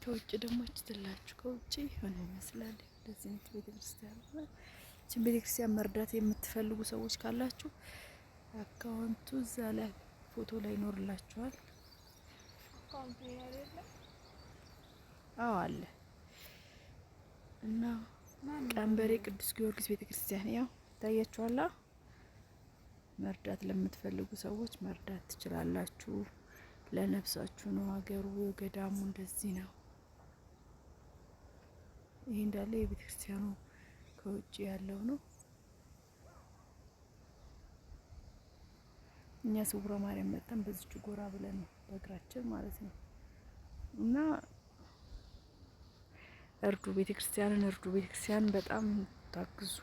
ከውጭ ደግሞ እችትላችሁ ከውጭ ሆነ ይመስላል። እንደዚህ ነው ቤተክርስቲያን። እቺን ቤተክርስቲያን መርዳት የምትፈልጉ ሰዎች ካላችሁ አካውንቱ እዛ ላይ ፎቶ ላይ ይኖርላችኋል። አካውንቱ ያለ አዎ አለ። እና ቀንበሬ ቅዱስ ጊዮርጊስ ቤተክርስቲያን ያው ታያችኋላ። መርዳት ለምትፈልጉ ሰዎች መርዳት ትችላላችሁ። ለነፍሳችሁ ነው። ሀገሩ ገዳሙ እንደዚህ ነው። ይሄ እንዳለ የቤተክርስቲያኑ ከውጭ ያለው ነው። እኛ ስውራ ማርያም መጣን በዚች ጎራ ብለን ነው በእግራችን ማለት ነው። እና እርዱ ቤተክርስቲያንን እርዱ። ቤተክርስቲያን በጣም ታግዙ።